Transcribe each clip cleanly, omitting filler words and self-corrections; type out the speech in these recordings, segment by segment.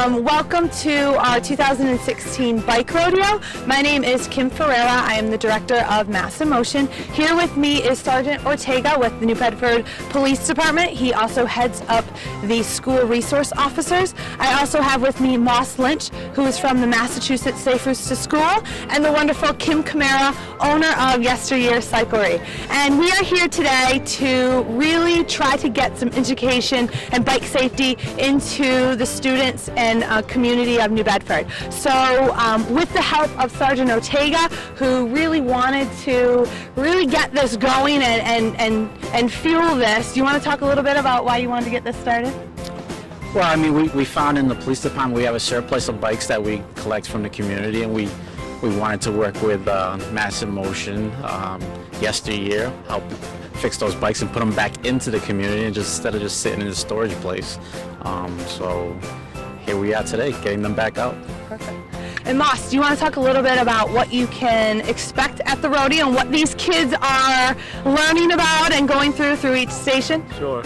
Welcome to our 2016 Bike Rodeo. My name is Kim Ferreira. I am the Director of Mass in Motion. Here with me is Sergeant Ortega with the New Bedford Police Department. He also heads up the school resource officers. I also have with me Moss Lynch, who is from the Massachusetts Safe Routes to School, and the wonderful Kim Camara, owner of Yesteryear Cyclery. And we are here today to really try to get some education and bike safety into the students and community of New Bedford. So with the help of Sergeant Ortega, who really wanted to really get this going and fuel this, do you want to talk a little bit about why you wanted to get this started? Well, I mean, we found in the police department we have a surplus of bikes that we collect from the community, and we wanted to work with Mass in Motion, Yesteryear, help fix those bikes and put them back into the community and instead of just sitting in a storage place. So here we are today, getting them back out. Perfect. And Moss, do you want to talk a little bit about what you can expect at the rodeo and what these kids are learning about and going through each station? Sure.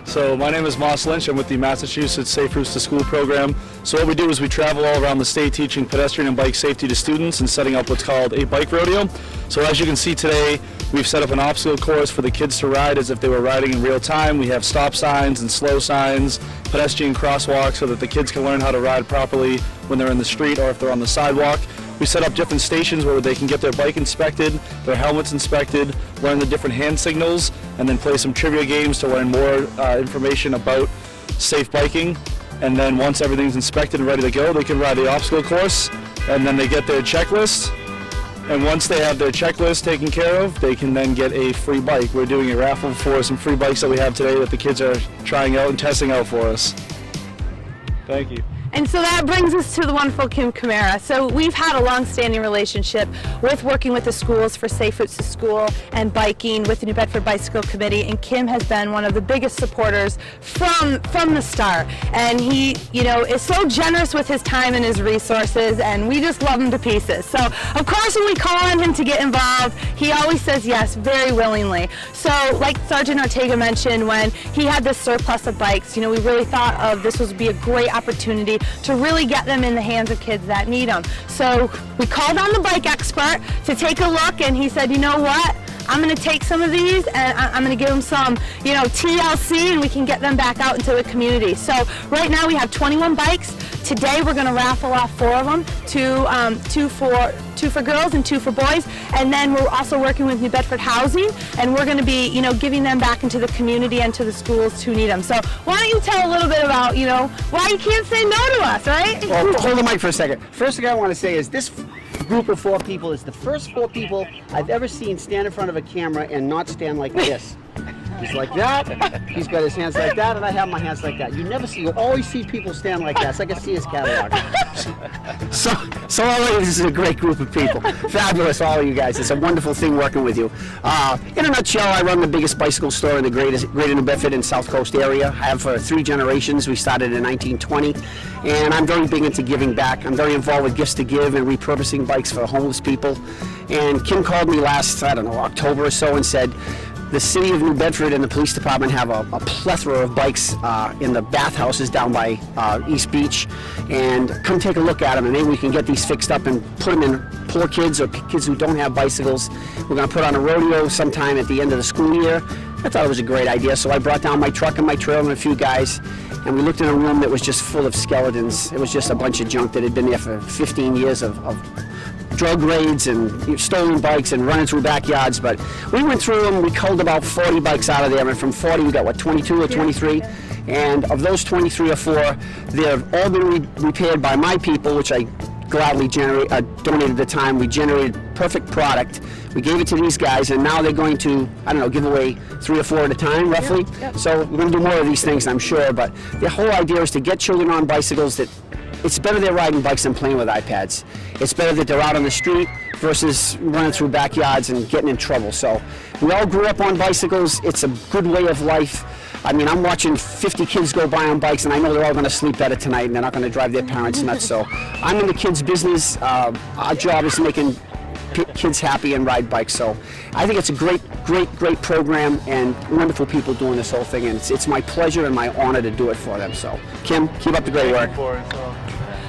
So my name is Moss Lynch. I'm with the Massachusetts Safe Routes to School program. So what we do is we travel all around the state teaching pedestrian and bike safety to students and setting up what's called a bike rodeo. So as you can see today, we've set up an obstacle course for the kids to ride as if they were riding in real time. We have stop signs and slow signs, pedestrian crosswalks so that the kids can learn how to ride properly when they're in the street or if they're on the sidewalk. We set up different stations where they can get their bike inspected, their helmets inspected, learn the different hand signals, and then play some trivia games to learn more information about safe biking. And then once everything's inspected and ready to go, they can ride the obstacle course, and then they get their checklist. And once they have their checklist taken care of, they can then get a free bike. We're doing a raffle for some free bikes that we have today that the kids are trying out and testing out for us. Thank you. And so that brings us to the wonderful Kim Camara. So we've had a long-standing relationship with working with the schools for Safe Routes to School and biking with the New Bedford Bicycle Committee, and Kim has been one of the biggest supporters from the start. And he, you know, is so generous with his time and his resources, and we just love him to pieces. So of course when we call on him to get involved, he always says yes very willingly. So like Sergeant Ortega mentioned, when he had this surplus of bikes, you know, we really thought of this would be a great opportunity to really get them in the hands of kids that need them. So we called on the bike expert to take a look, and he said, you know what? I'm going to take some of these and I'm going to give them some, you know, TLC, and we can get them back out into the community. So right now we have 21 bikes. Today we're going to raffle off 4 of them, two for girls and 2 for boys. And then we're also working with New Bedford Housing, and we're going to be, you know, giving them back into the community and to the schools who need them. So why don't you tell a little bit about, you know, why you can't say no to us, right? Well, hold the mic for a second. First thing I want to say is this group of 4 people is the first 4 people I've ever seen stand in front of a camera and not stand like this. He's like that, he's got his hands like that, and I have my hands like that. You always see people stand like that, so I can see his catalog. So all of you, this is a great group of people. Fabulous, all of you guys. It's a wonderful thing working with you. In a nutshell, I run the biggest bicycle store in the greater New Bedford and South Coast area. I have for 3 generations. We started in 1920, and I'm very big into giving back. I'm very involved with Gifts to Give and repurposing bikes for homeless people. And Kim called me last, I don't know, October or so, and said, the city of New Bedford and the police department have a plethora of bikes in the bathhouses down by East Beach, and come take a look at them, and maybe we can get these fixed up and put them in poor kids or kids who don't have bicycles. We're going to put on a rodeo sometime at the end of the school year. I thought it was a great idea, so I brought down my truck and my trailer and a few guys, and we looked in a room that was just full of skeletons. It was just a bunch of junk that had been there for 15 years of drug raids and stolen bikes and running through backyards. But we went through them, we culled about 40 bikes out of there, and from 40 we got, what, 22 or 23? And of those 23 or 4, they've all been repaired by my people, which I gladly donated the time. We generated perfect product. We gave it to these guys, and now they're going to, I don't know, give away 3 or 4 at a time, roughly. Yep. So we're going to do more of these things, I'm sure. But the whole idea is to get children on bicycles that it's better they're riding bikes than playing with iPads. It's better that they're out on the street versus running through backyards and getting in trouble. So we all grew up on bicycles. It's a good way of life. I mean, I'm watching 50 kids go by on bikes, and I know they're all going to sleep better tonight, and they're not going to drive their parents nuts. So I'm in the kids' business. Our job is making kids happy and ride bikes. So I think it's a great program and wonderful people doing this whole thing, and it's my pleasure and my honor to do it for them. So Kim, keep up the great work.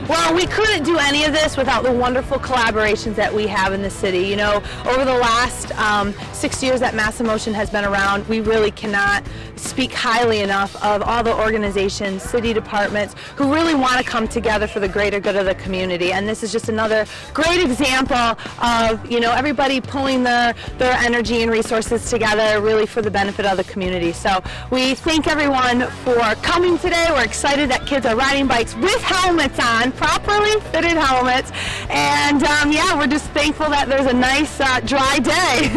Well, we couldn't do any of this without the wonderful collaborations that we have in the city. You know, over the last 6 years that Mass in Motion has been around, we really cannot speak highly enough of all the organizations, city departments, who really want to come together for the greater good of the community. And this is just another great example of, you know, everybody pulling their energy and resources together really for the benefit of the community. So we thank everyone for coming today. We're excited that kids are riding bikes with helmets on, properly fitted helmets. And yeah, we're just thankful that there's a nice dry day.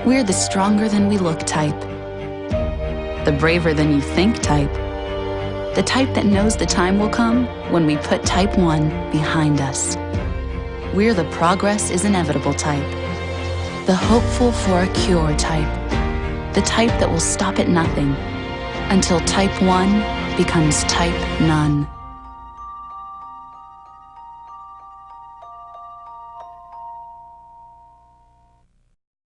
We're the stronger than we look type, the braver than you think type, the type that knows the time will come when we put type 1 behind us. We're the progress is inevitable type, the hopeful for a cure type, the type that will stop at nothing until type 1 becomes type none.